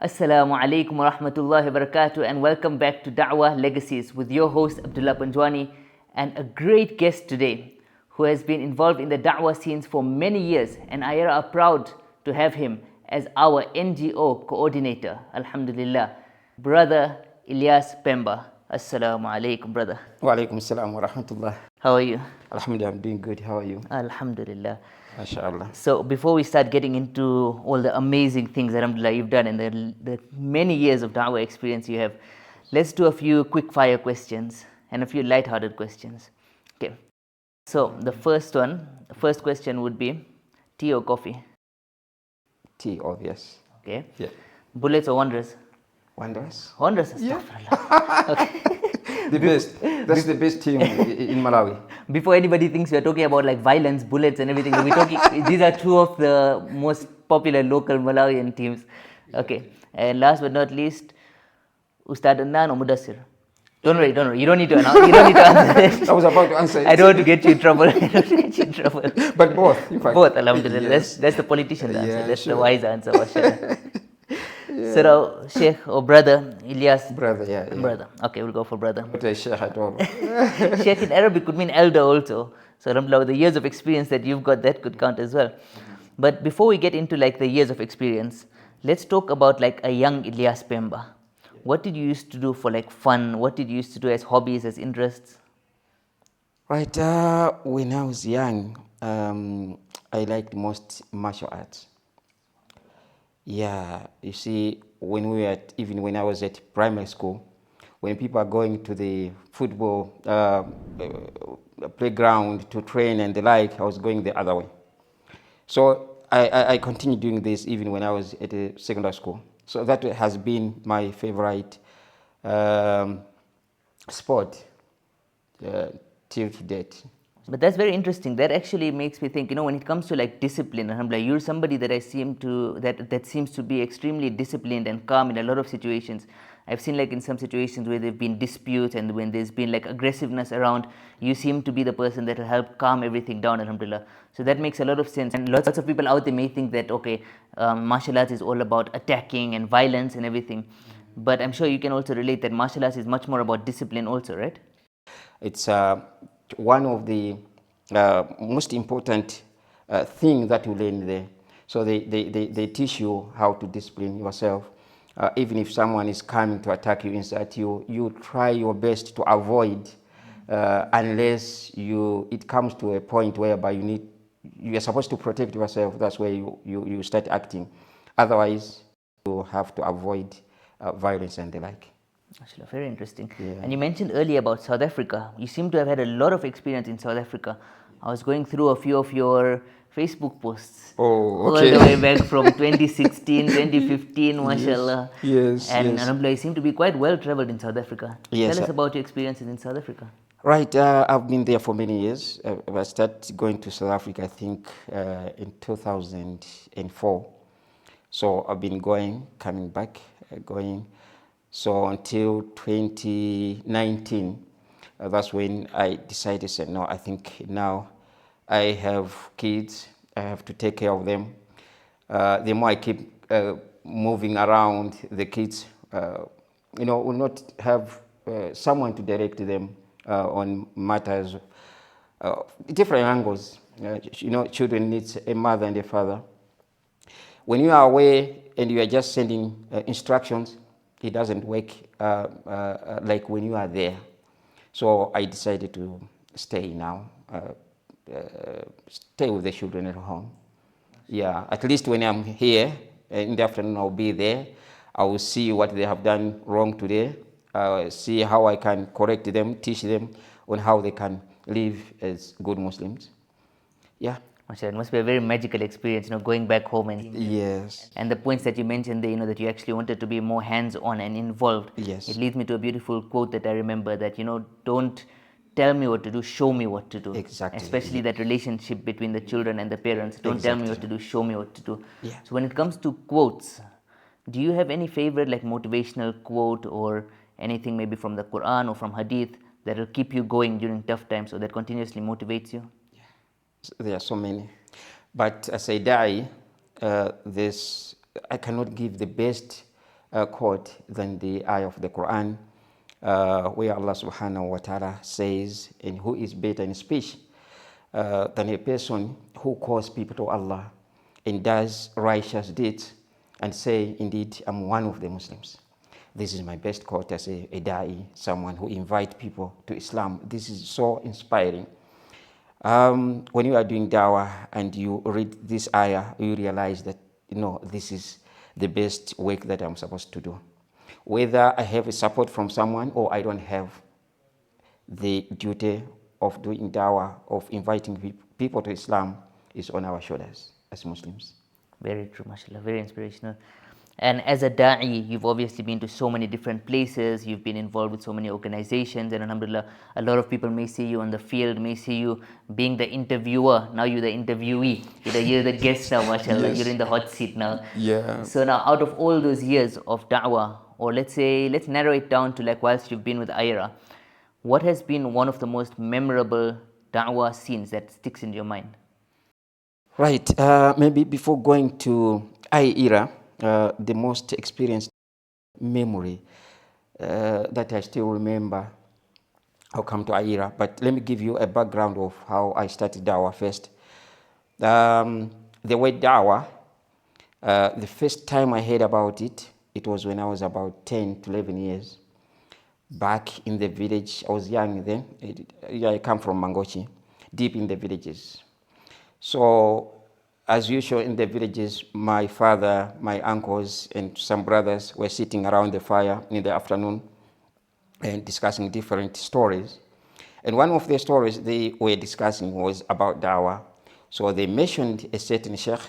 Assalamu alaikum wa rahmatullahi wa barakatuh, and welcome back to Da'wah Legacies with your host Abdullah Panjwani and a great guest today who has been involved in the Da'wah scenes for many years, and I are proud to have him as our NGO coordinator. Alhamdulillah, brother Elias Pemba. Assalamu alaikum, brother. Wa alaikum salam wa rahmatullah. How are you? Alhamdulillah, I'm doing good. How are you? Alhamdulillah. MashaAllah. So before we start getting into all the amazing things that alhamdulillah you've done and the many years of da'wah experience you have, let's do a few quick fire questions and a few light-hearted questions. Okay. So the first question would be tea or coffee? Tea, obvious. Okay. Yeah. Bullets or wanderers? Wanderers? Wanderers, astaghfirullah. Okay. The best. That's the best team in Malawi. Before anybody thinks we're talking about like violence, bullets and everything, we're talking, these are two of the most popular local Malawian teams. Okay. And last but not least, Ustad Adnan or Mudassir? Don't worry. You don't need to announce. You don't need to answer it. I was about to answer it. I don't want to get you in trouble. But both, in fact. Both, alhamdulillah. Yes. That's the politician's answer. Yeah, That's sure. the wise answer, mashallah. So now, Sheikh or brother, Elias? Brother, yeah. Brother. Okay, we'll go for brother. Not a sheikh at all. Sheikh in Arabic could mean elder also. So alhamdulillah, the years of experience that you've got, that could count as well. But before we get into like the years of experience, let's talk about like a young Elias Pemba. What did you used to do for like fun? What did you used to do as hobbies, as interests? Right, when I was young, I liked most martial arts. Yeah, you see, even when I was at primary school, when people are going to the football playground to train and the like, I was going the other way. So I continued doing this even when I was at a secondary school. So that has been my favorite sport till to date. But that's very interesting. That actually makes me think, when it comes to like discipline, alhamdulillah, you're somebody that that seems to be extremely disciplined and calm in a lot of situations. I've seen like in some situations where there've been disputes and when there's been like aggressiveness around, you seem to be the person that will help calm everything down, alhamdulillah. So that makes a lot of sense. And lots of people out there may think that, okay, martial arts is all about attacking and violence and everything. But I'm sure you can also relate that martial arts is much more about discipline also, right? It's one of the most important thing that you learn there. So they teach you how to discipline yourself. Even if someone is coming to attack you, insult you, you try your best to avoid unless it comes to a point whereby you are supposed to protect yourself. That's where you start acting. Otherwise, you have to avoid violence and the like. Actually, very interesting. Yeah. And you mentioned earlier about South Africa. You seem to have had a lot of experience in South Africa. I was going through a few of your Facebook posts. Oh, okay. All the way back from 2016, 2015, mashallah. Yes. And yes. alhamdulillah, you seem to be quite well traveled in South Africa. Yes, Tell us about your experiences in South Africa. Right, I've been there for many years. I started going to South Africa, I think, in 2004. So I've been coming back, going. So until 2019, that's when I decided, said, no, I think now I have kids, I have to take care of them. The more I keep moving around, the kids, will not have someone to direct them on matters, different angles. Children need a mother and a father. When you are away and you are just sending instructions, it doesn't work like when you are there. So I decided to stay now, stay with the children at home. Yeah, at least when I'm here in the afternoon, I'll be there. I will see what they have done wrong today, see how I can correct them, teach them on how they can live as good Muslims. Yeah. Mashallah, it must be a very magical experience, going back home and Yes. And the points that you mentioned there, that you actually wanted to be more hands-on and involved. Yes. It leads me to a beautiful quote that I remember that, don't tell me what to do, show me what to do. Exactly. Especially that relationship between the children and the parents. Don't tell me what to do, show me what to do. Yeah. So when it comes to quotes, do you have any favorite like motivational quote or anything maybe from the Quran or from Hadith that will keep you going during tough times or that continuously motivates you? There are so many. But as a da'i, I cannot give the best quote than the ayah of the Quran, where Allah subhanahu wa ta'ala says, and who is better in speech than a person who calls people to Allah and does righteous deeds and say, indeed, I'm one of the Muslims. This is my best quote as a da'i, someone who invites people to Islam. This is so inspiring. When you are doing dawah and you read this ayah, you realize that, this is the best work that I'm supposed to do. Whether I have a support from someone or I don't have, the duty of doing dawah, of inviting people to Islam is on our shoulders as Muslims. Very true, mashallah, very inspirational. And as a da'i, you've obviously been to so many different places, you've been involved with so many organizations, and alhamdulillah, a lot of people may see you on the field, may see you being the interviewer. Now you're the interviewee. You're the guest now, mashallah. Yes. You're in the hot seat now. Yeah. So now, out of all those years of da'wah, or let's narrow it down to like whilst you've been with IRA, what has been one of the most memorable da'wah scenes that sticks in your mind? Right. Maybe before going to IRA, the most experienced memory that I still remember, I'll come to IRA, but let me give you a background of how I started Dawah first. The word Dawah, the first time I heard about it, it was when I was about 10 to 11 years. Back in the village, I was young then. I come from Mangochi, deep in the villages. So, as usual in the villages, my father, my uncles, and some brothers were sitting around the fire in the afternoon and discussing different stories. And one of the stories they were discussing was about dawah. So they mentioned a certain sheikh.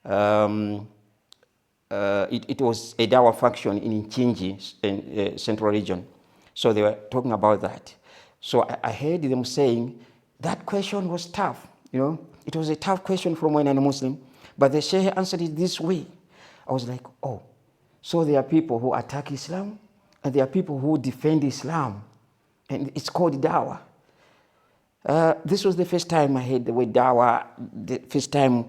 It was a dawah function in Inchinji, in central region. So they were talking about that. So I heard them saying that question was tough. It was a tough question from when I'm a Muslim, but the sheikh answered it this way. I was like, oh, so there are people who attack Islam, and there are people who defend Islam, and it's called dawah. This was the first time I heard the word dawah, the first time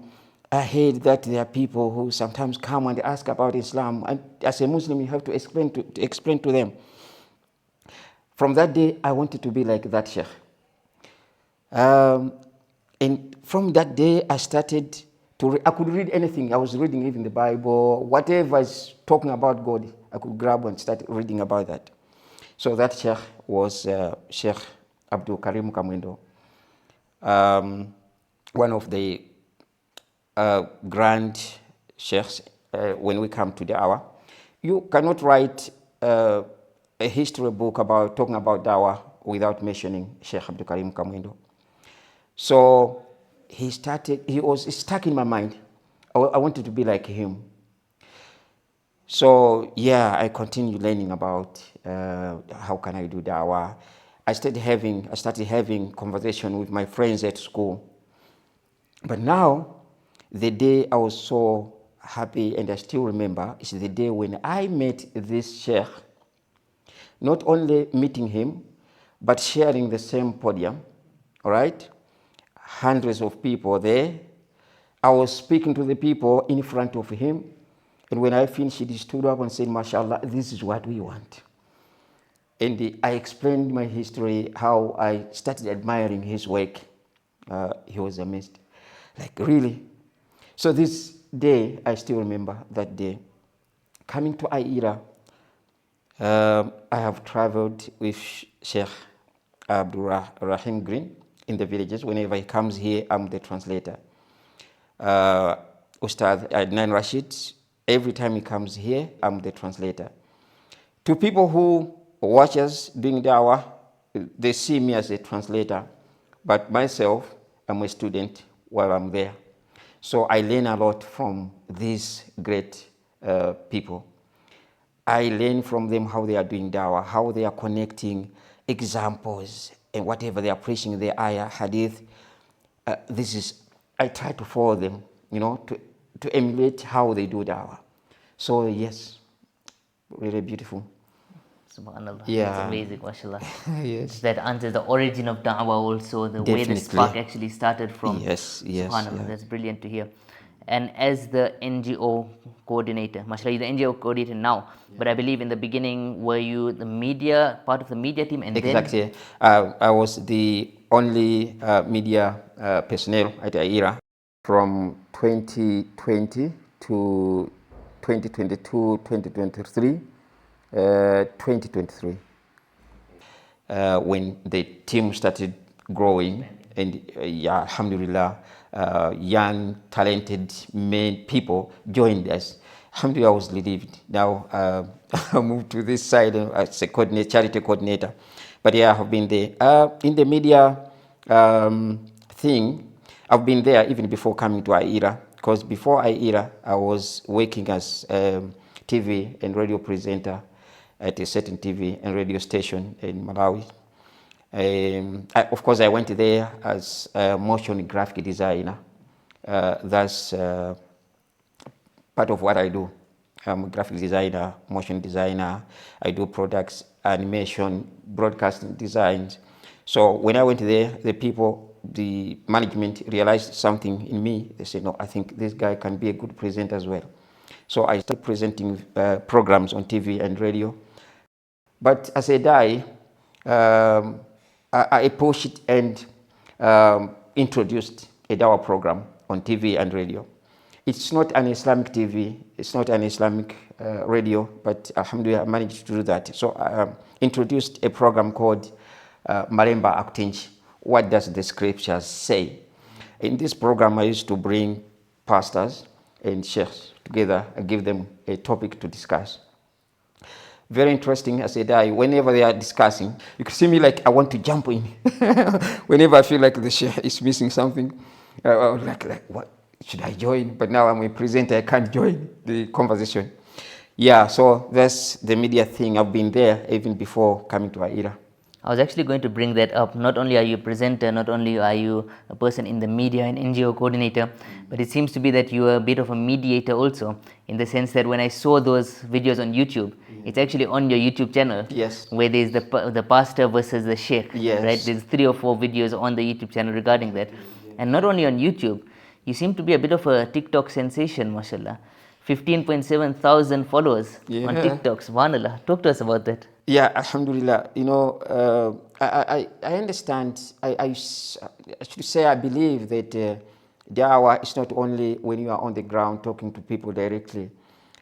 I heard that there are people who sometimes come and ask about Islam, and as a Muslim, you have to explain to them. From that day, I wanted to be like that sheikh. And from that day, I started I could read anything. I was reading even the Bible, whatever is talking about God, I could grab and start reading about that. So that sheikh was Sheikh Abdul Karim Kamwendo, one of the grand sheikhs when we come to the hour. You cannot write a history book about talking about dawah without mentioning Sheikh Abdul Karim Kamwendo. So he was stuck in my mind. I wanted to be like him. So yeah, I continued learning about how can I do dawah. I started having conversation with my friends at school. But now, the day I was so happy, and I still remember, is the day when I met this sheikh. Not only meeting him, but sharing the same podium, all right? Hundreds of people there. I was speaking to the people in front of him, and when I finished, he stood up and said, "MashaAllah, this is what we want." And I explained my history, how I started admiring his work. He was amazed. Like, really? So this day, I still remember that day. Coming to Aira, I have traveled with Sheikh Abdul Rahim Green in the villages. Whenever he comes here, I'm the translator. Ustad Adnan Rashid, every time he comes here, I'm the translator. To people who watch us doing dawah, they see me as a translator, but myself, I'm a student while I'm there. So I learn a lot from these great people. I learn from them how they are doing dawah, how they are connecting examples and whatever they are preaching, the ayah, hadith. I try to follow them, to emulate how they do dawah. So yes, really beautiful. Subhanallah, Yeah. that's amazing, mashallah. Yes. That answers the origin of da'wah also, the way the Definitely. spark actually started from. Yes, Subhanallah, yeah. that's brilliant to hear. and as the NGO coordinator. Mashallah, you're the NGO coordinator now, but I believe in the beginning were you the media, part of the media team, and Exactly. I was the only media personnel at AIRA from 2020 to 2022, 2023, 2023. When the team started growing, and yeah, alhamdulillah, young, talented men, people joined us. Alhamdulillah, I was relieved. Now I moved to this side as a coordinator, charity coordinator. But yeah, I have been there. In the media thing, I've been there even before coming to AIRA, because before AIRA, I was working as TV and radio presenter at a certain TV and radio station in Malawi. Of course, I went there as a motion graphic designer. That's part of what I do. I'm a graphic designer, motion designer. I do products, animation, broadcasting designs. So when I went there, the people, the management realized something in me. They said, no, I think this guy can be a good presenter as well. So I started presenting programs on TV and radio. But as a die, I pushed and introduced a Dawa program on TV and radio. It's not an Islamic TV, it's not an Islamic radio, but alhamdulillah, I managed to do that. So I introduced a program called Malemba Aktinji. What does the scriptures say? In this program, I used to bring pastors and sheikhs together and give them a topic to discuss. Very interesting. I said, whenever they are discussing, you can see me like I want to jump in. Whenever I feel like the sheikh is missing something, I was like, what should I join? But now I'm a presenter, I can't join the conversation. Yeah, so that's the media thing. I've been there even before coming to AIRA. I was actually going to bring that up. Not only are you a presenter, not only are you a person in the media and NGO coordinator, but it seems to be that you are a bit of a mediator also, in the sense that when I saw those videos on YouTube, it's actually on your YouTube channel. Yes. Where there's the pastor versus the sheikh. Yes. Right? There's 3 or 4 videos on the YouTube channel regarding that. And not only on YouTube, you seem to be a bit of a TikTok sensation, mashallah. 15.7 thousand followers on TikTok. Subhanallah. Talk to us about that. Yeah, alhamdulillah. You know, I understand. I should say I believe that da'wah is not only when you are on the ground talking to people directly.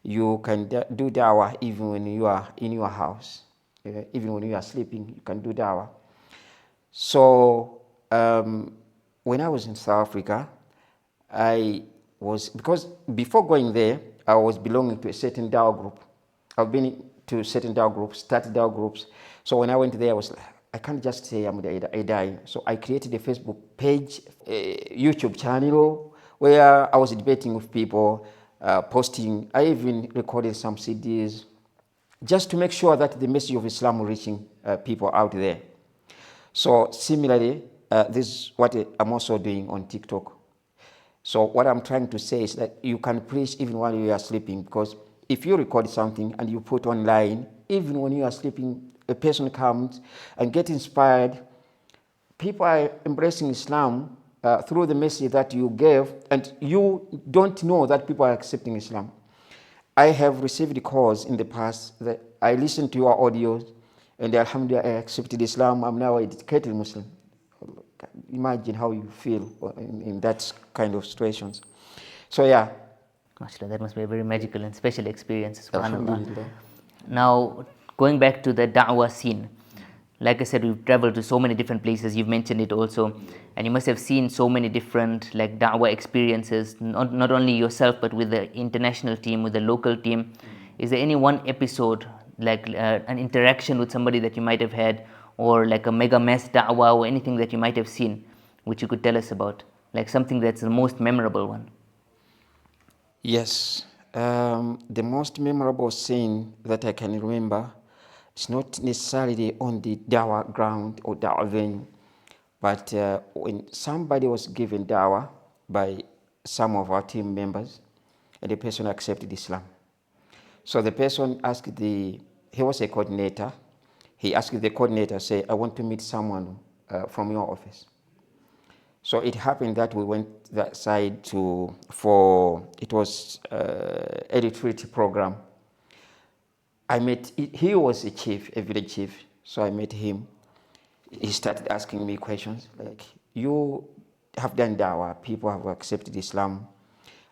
You can do da'wah even when you are in your house. Even when you are sleeping, you can do da'wah. So when I was in South Africa, because before going there, I was belonging to a certain da'wah group. I've been to certain da'wah groups, started da'wah groups. So when I went there, I was like, I can't just say I'm a dai. So I created a Facebook page, a YouTube channel, where I was debating with people, posting. I even recorded some CDs, just to make sure that the message of Islam was reaching people out there. So similarly, this is what I'm also doing on TikTok. So what I'm trying to say is that you can preach even while you are sleeping, because if you record something and you put online, even when you are sleeping, a person comes and gets inspired. People are embracing Islam through the message that you gave, and you don't know that people are accepting Islam. I have received calls in the past that I listened to your audios, and alhamdulillah, I accepted Islam. I'm now a dedicated Muslim. Imagine how you feel in that kind of situations. So yeah. MashaAllah, that must be a very magical and special experience. Alhamdulillah. Now, going back to the da'wah scene, like I said, we've traveled to so many different places. You've mentioned it also, and you must have seen so many different like da'wah experiences, not only yourself, but with the international team, with the local team. Is there any one episode, like an interaction with somebody that you might have had, or like a mega mass da'wah, or anything that you might have seen, which you could tell us about, like something that's the most memorable one? Yes, the most memorable scene that I can remember is not necessarily on the dawah ground or dawah venue, but when somebody was given dawah by some of our team members, and the person accepted Islam. So the person asked he was a coordinator, he asked the coordinator, say, I want to meet someone from your office. So it happened that we went that side for it was a retreat program. I met, he was a chief, a village chief. So I met him. He started asking me questions like, you have done dawah, people have accepted Islam.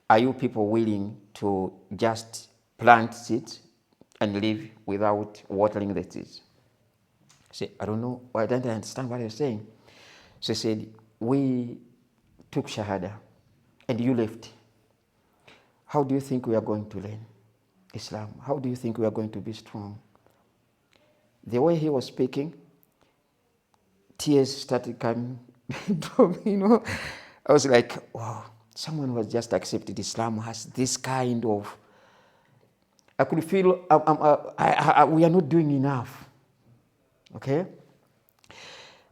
Are you people willing to just plant seeds and live without watering the seeds? I said, I don't know, I don't understand what you're saying. So he said, we took Shahada and you left. How do you think we are going to learn Islam? How do you think we are going to be strong? The way he was speaking, tears started coming from me, I was like, wow, someone who has just accepted Islam has this kind of, I could feel we are not doing enough. Okay?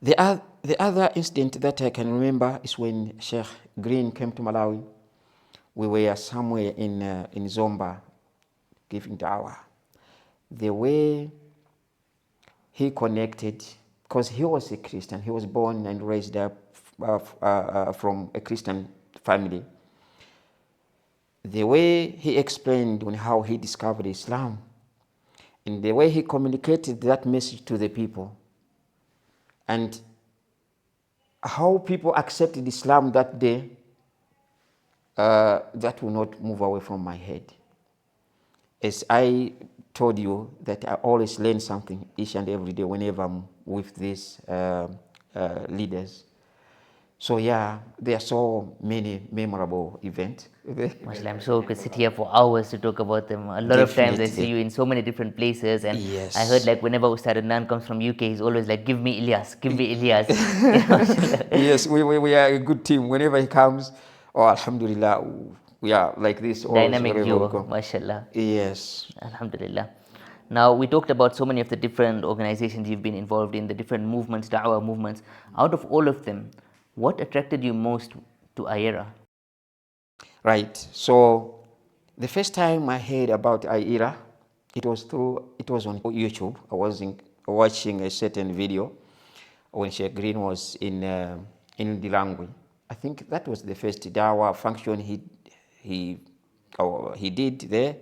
The other incident that I can remember is when Sheikh Green came to Malawi. We were somewhere in Zomba giving dawah. The way he connected, because he was a Christian, he was born and raised up from a Christian family. The way he explained on how he discovered Islam, and the way he communicated that message to the people, and how people accepted Islam that day, that will not move away from my head. As I told you that I always learn something each and every day whenever I'm with these leaders. So yeah, there are so many memorable events. Mashallah, I'm sure we could sit here for hours to talk about them. A lot of times I see Definitely. you in so many different places, and I heard Yes. like whenever Ustad Adnan comes from UK, he's always like, "Give me Elias, give me Elias." You know, mashallah. Yes, we are a good team. Whenever he comes, oh, Alhamdulillah, we are like this always Dynamic wherever we duo, go. mashallah. Yes. Alhamdulillah. Now, we talked about so many of the different organizations you've been involved in, the different movements, da'wah movements. Out of all of them, what attracted you most to Ayera? Right. So the first time I heard about Aira, it was on YouTube. I was watching a certain video when Sheikh Green was in Dilangwe. I think that was the first Dawa function he did there,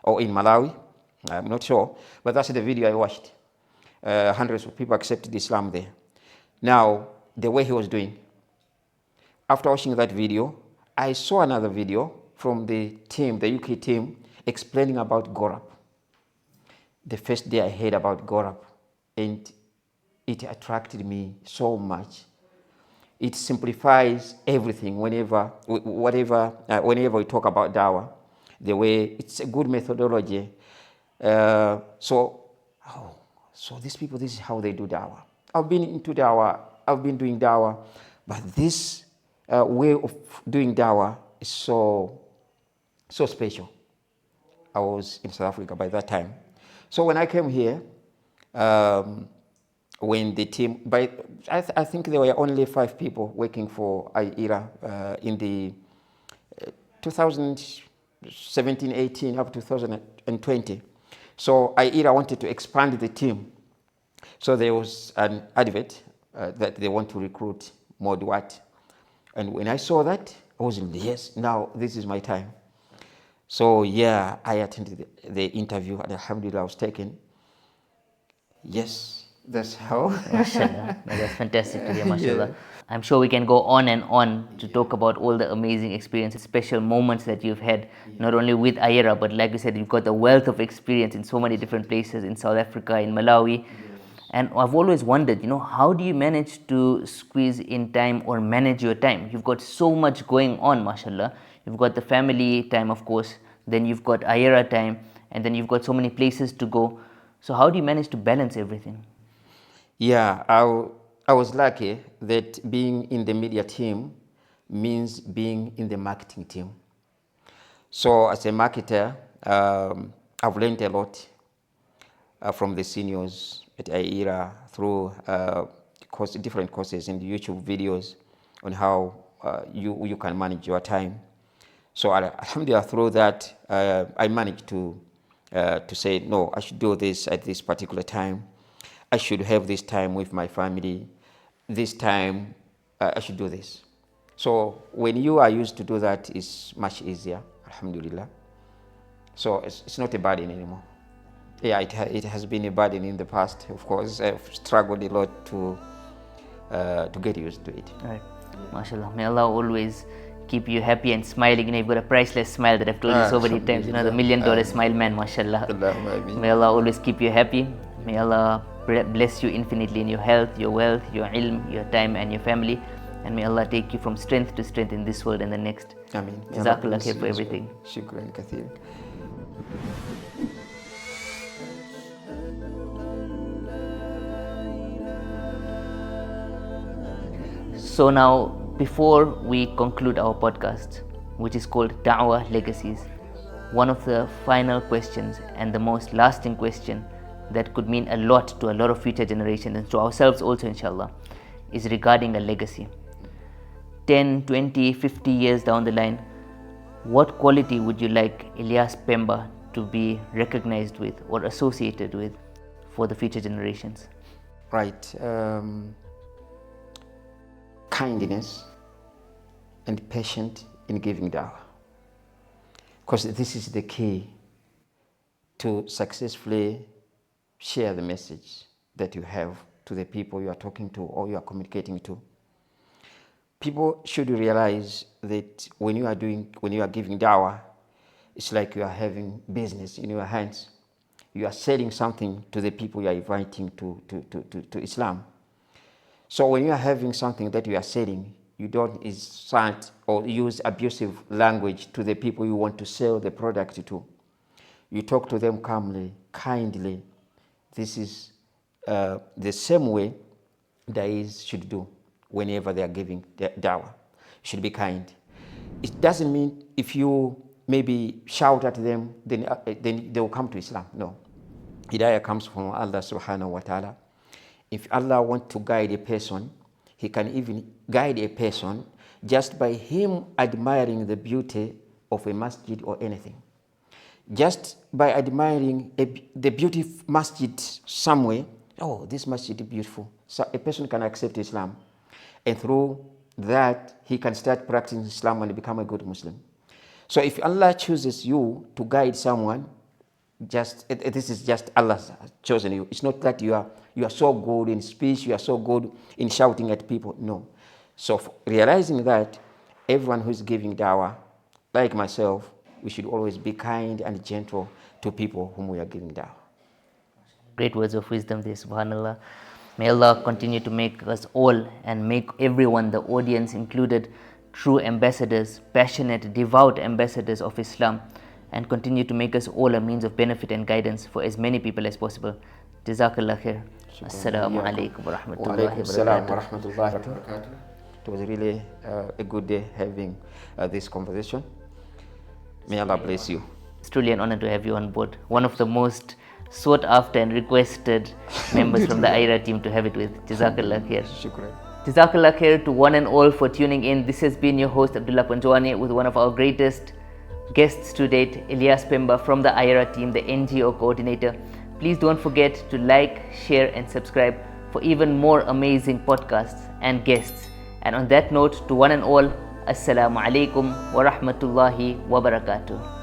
or in Malawi. I'm not sure, but that's the video I watched. Hundreds of people accepted Islam there. Now, the way he was doing, after watching that video, I saw another video from the team, the UK team, explaining about Gorab. The first day I heard about Gorab, and it attracted me so much. It simplifies everything whenever we talk about Dawa. The way it's a good methodology. So these people, this is how they do Dawa. I've been into Dawa, I've been doing Dawa, but this way of doing Dawa is so special. I was in South Africa by that time. So when I came here, when the team, I think there were only 5 people working for IERA in the 2017, 18, up to 2020. So IERA wanted to expand the team. So there was an advert that they want to recruit more Duat. And when I saw that, I was like, yes, now this is my time. So yeah, I attended the interview and alhamdulillah I was taken. Yes, that's how. Mashallah. No, that's fantastic to hear, Yeah. mashallah. I'm sure we can go on and on to talk about all the amazing experiences, special moments that you've had, not only with Ayera, but like you said, you've got a wealth of experience in so many different places, in South Africa, in Malawi. And I've always wondered, how do you manage to squeeze in time or manage your time? You've got so much going on, mashallah. You've got the family time, of course, then you've got Ayera time, and then you've got so many places to go. So how do you manage to balance everything? Yeah, I was lucky that being in the media team means being in the marketing team. So as a marketer, I've learned a lot from the seniors at IERA through different courses and YouTube videos on how you can manage your time. So alhamdulillah, through that, I managed to say, no, I should do this at this particular time. I should have this time with my family. This time, I should do this. So when you are used to do that, it's much easier, alhamdulillah. So it's not a burden anymore. Yeah, it has been a burden in the past, of course. I've struggled a lot to get used to it. Right. MashaAllah. May Allah always keep you happy and smiling. You've got a priceless smile that I've told you so many times. The $1 million smile man, MashaAllah. May Allah always keep you happy. May Allah bless you infinitely in your health, your wealth, your ilm, your time and your family. And may Allah take you from strength to strength in this world and the next. Ameen. Jazakallah khair for everything. Shukran kathir. So now, before we conclude our podcast, which is called Da'wah Legacies, one of the final questions and the most lasting question that could mean a lot to a lot of future generations and to ourselves also, inshallah, is regarding a legacy. 10, 20, 50 years down the line, what quality would you like Elias Pemba to be recognized with or associated with for the future generations? Right. Kindness and patient in giving dawah. Because this is the key to successfully share the message that you have to the people you are talking to or you are communicating to. People should realize that when you are giving dawah, it's like you are having business in your hands. You are selling something to the people you are inviting to Islam. So when you are having something that you are selling, you don't insult or use abusive language to the people you want to sell the product to. You talk to them calmly, kindly. This is the same way da'is should do whenever they are giving dawah. You should be kind. It doesn't mean if you maybe shout at them, then they will come to Islam. No. Hidayah comes from Allah subhanahu wa ta'ala. If Allah wants to guide a person, He can even guide a person just by him admiring the beauty of a masjid or anything. Just by admiring the beauty of masjid somewhere, oh, this masjid is beautiful. So a person can accept Islam. And through that, he can start practicing Islam and become a good Muslim. So if Allah chooses you to guide someone, this is just Allah chosen you. It's not that you are so good in speech, you are so good in shouting at people. No. So realizing that everyone who is giving dawah, like myself, we should always be kind and gentle to people whom we are giving dawah. Great words of wisdom there, subhanallah. May Allah continue to make us all and make everyone, the audience included, true ambassadors, passionate, devout ambassadors of Islam, and continue to make us all a means of benefit and guidance for as many people as possible. Jazakallah khair. Assalamu alaikum wa rahmatullahi wa barakatuh. It was really a good day having this conversation. May Allah bless you. It's truly an honor to have you on board. One of the most sought after and requested members from the IRA team to have it with. Jazakallah khair. Shukran. Jazakallah khair to one and all for tuning in. This has been your host Abdullah Panjwani with one of our greatest guests to date, Elias Pemba from the IRA team, the NGO coordinator. Please don't forget to like, share and subscribe for even more amazing podcasts and guests. And on that note, to one and all, Assalamu alaikum wa rahmatullahi wa barakatuh.